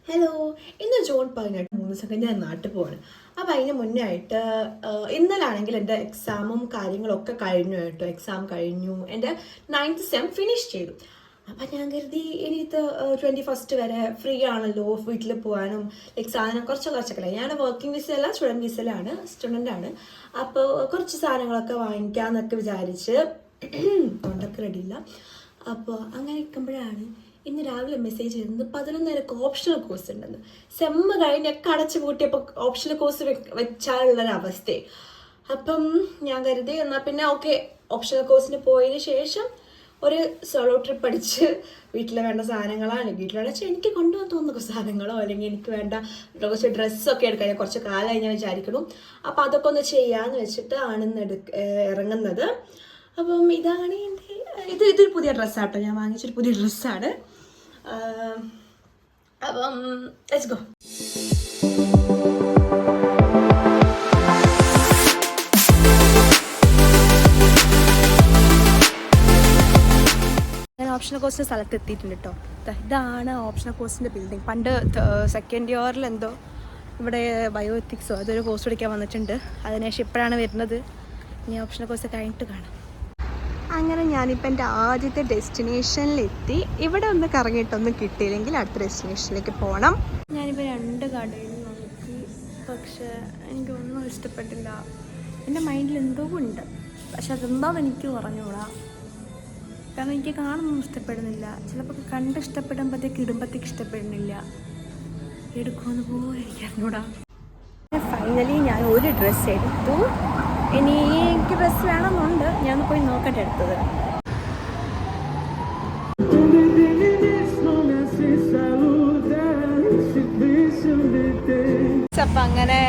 Hello, ഇന്ന് June 18 3 ദിവസം കഴിഞ്ഞ് ഞാൻ നാട്ടിൽ പോവാണ്. അപ്പോൾ അതിന് മുന്നേ ആയിട്ട് ഇന്നലാണെങ്കിൽ എൻ്റെ എക്സാമും കാര്യങ്ങളൊക്കെ കഴിഞ്ഞു കേട്ടോ. എക്സാം കഴിഞ്ഞു, എൻ്റെ 9th സെം ഫിനിഷ് ചെയ്തു. അപ്പം ഞാൻ കരുതി ഇനിയിത് 21st വരെ ഫ്രീ ആണല്ലോ, വീട്ടിൽ പോകാനും സാധനം കുറച്ചൊക്കെ. ഞാൻ വർക്കിംഗ് വിസയല്ല, സ്റ്റുഡൻറ്റ് വിസയിലാണ്, സ്റ്റുഡൻ്റാണ്. അപ്പോൾ കുറച്ച് സാധനങ്ങളൊക്കെ വാങ്ങിക്കാമെന്നൊക്കെ വിചാരിച്ച് കൊണ്ടൊക്കെ റെഡിയില്ല. അപ്പോൾ അങ്ങനെ ഇരിക്കുമ്പോഴാണ് ഇന്ന് രാവിലെ മെസ്സേജ് വരുന്നത് 11:30 ഓപ്ഷണൽ കോഴ്സ് ഉണ്ടെന്ന്. സെമ്മ് കഴിഞ്ഞൊക്കെ അടച്ചു പൂട്ടിയപ്പോൾ ഓപ്ഷണൽ കോഴ്സ് വെച്ചാലുള്ളൊരവസ്ഥ. അപ്പം ഞാൻ കരുതി എന്നാൽ പിന്നെ ഓക്കെ, ഓപ്ഷണൽ കോഴ്സിന് പോയതിന് ശേഷം ഒരു സോളോ ട്രിപ്പ് അടിച്ച് വീട്ടിൽ വേണ്ട സാധനങ്ങളാണ്, വീട്ടിലെന്ന് വെച്ചാൽ എനിക്ക് കൊണ്ടുപോകാൻ തോന്നുന്ന സാധനങ്ങളോ അല്ലെങ്കിൽ എനിക്ക് വേണ്ട കുറച്ച് ഡ്രസ്സൊക്കെ എടുക്കാൻ ഞാൻ കുറച്ച് കാലമായി ഞാൻ വിചാരിക്കുന്നു. അപ്പോൾ അതൊക്കെ ഒന്ന് ചെയ്യാമെന്ന് വെച്ചിട്ട് ആണ് ഇറങ്ങുന്നത്. അപ്പം ഇതാണ് എൻ്റെ ഇതൊരു പുതിയ ഡ്രസ്സാട്ടോ, ഞാൻ വാങ്ങിച്ചൊരു പുതിയ ഡ്രസ്സാണ്. അപ്പം ലെറ്റ്സ് ഗോ. ഞാൻ ഓപ്ഷണൽ കോഴ്സിൻ്റെ സ്ഥലത്ത് എത്തിയിട്ടുണ്ട് കേട്ടോ. ഇതാണ് ഓപ്ഷണൽ കോഴ്സിൻ്റെ ബിൽഡിംഗ്. പണ്ട് സെക്കൻഡ് ഇയറിൽ എന്തോ ഇവിടെ ബയോ എത്തിക്സോ അതൊരു കോഴ്സ് പഠിക്കാൻ വന്നിട്ടുണ്ട്. അതിനുശേഷം ഇപ്പോഴാണ് വരുന്നത്. ഇനി ഓപ്ഷണൽ കോഴ്സ് കഴിഞ്ഞിട്ട് കാണാം. അങ്ങനെ ഞാനിപ്പോൾ എൻ്റെ ആദ്യത്തെ ഡെസ്റ്റിനേഷനിലെത്തി. ഇവിടെ ഒന്ന് കറങ്ങിയിട്ടൊന്നും കിട്ടിയില്ലെങ്കിൽ അടുത്ത ഡെസ്റ്റിനേഷനിലേക്ക് പോകണം. ഞാനിപ്പോൾ 2 കടയിൽ നോക്കി, പക്ഷേ എനിക്കൊന്നും ഇഷ്ടപ്പെട്ടില്ല. എൻ്റെ മൈൻഡിൽ എന്തോ ഉണ്ട്, പക്ഷെ അതെന്താണെന്ന് എനിക്ക് പറഞ്ഞുകൂടാ. കാരണം എനിക്ക് കാണുന്നൊന്നും ഇഷ്ടപ്പെടുന്നില്ല. ചിലപ്പോൾ കണ്ട് ഇഷ്ടപ്പെടുമ്പോഴത്തേക്ക് ഇടുമ്പോഴത്തേക്ക് ഇഷ്ടപ്പെടുന്നില്ല. എടുക്കുമെന്ന് പോലും എനിക്ക് അറിഞ്ഞൂടാ. ഫൈനലി ഞാൻ ഒരു ഡ്രസ്സ് എടുത്തു. ഇനി എനിക്ക് ഡ്രസ്സ് വേണമെന്നുണ്ട്, ഞാൻ പോയി നോക്കട്ടെ എടുത്തത്. അപ്പം അങ്ങനെ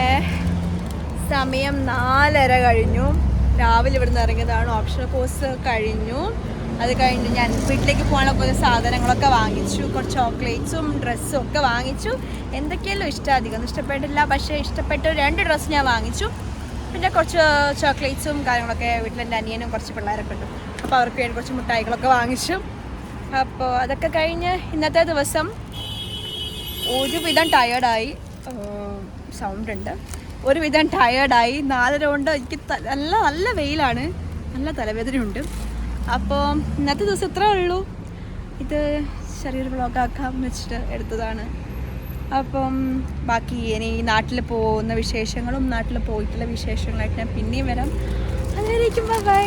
സമയം 4:30 കഴിഞ്ഞു. രാവിലെ ഇവിടുന്ന് ഇറങ്ങിയതാണ്. ഓപ്ഷണൽ കോഴ്സ് കഴിഞ്ഞു. അത് കഴിഞ്ഞ് ഞാൻ വീട്ടിലേക്ക് പോകാനുള്ള കുറച്ച് സാധനങ്ങളൊക്കെ വാങ്ങിച്ചു. കുറച്ച് ചോക്ലേറ്റ്സും ഡ്രസ്സും ഒക്കെ വാങ്ങിച്ചു. എന്തൊക്കെയല്ലോ ഇഷ്ടം, അധികം ഇഷ്ടപ്പെട്ടില്ല, പക്ഷേ ഇഷ്ടപ്പെട്ട 2 ഡ്രസ്സ് ഞാൻ വാങ്ങിച്ചു. പിന്നെ കുറച്ച് ചോക്ലേറ്റ്സും കാര്യങ്ങളൊക്കെ വീട്ടിലെൻ്റെ അനിയനും കുറച്ച് പിള്ളേരൊക്കെ ഉണ്ട്. അപ്പോൾ അവർക്ക് വേണ്ടി കുറച്ച് മിഠായികളൊക്കെ വാങ്ങിച്ചു. അപ്പോൾ അതൊക്കെ കഴിഞ്ഞ് ഇന്നത്തെ ദിവസം ഒരുവിധം ടയേർഡായി. സൗണ്ട് ഉണ്ട്. ഒരുവിധം ടയേർഡായി. 4:30 കൊണ്ട് എനിക്ക് നല്ല വെയിലാണ്, നല്ല തലവേദനയുണ്ട്. അപ്പോൾ ഇന്നത്തെ ദിവസം ഇത്രേ ഉള്ളൂ. ഇത് ചെറിയൊരു വ്ളോഗാക്കാമെന്ന് വെച്ചിട്ട് എടുത്തതാണ്. അപ്പം ബാക്കി ഇനി നാട്ടിൽ പോകുന്ന വിശേഷങ്ങളും നാട്ടിൽ പോയിട്ടുള്ള വിശേഷങ്ങളായിട്ട് ഞാൻ പിന്നെയും വരാം. അതുവരേക്കും ബൈ.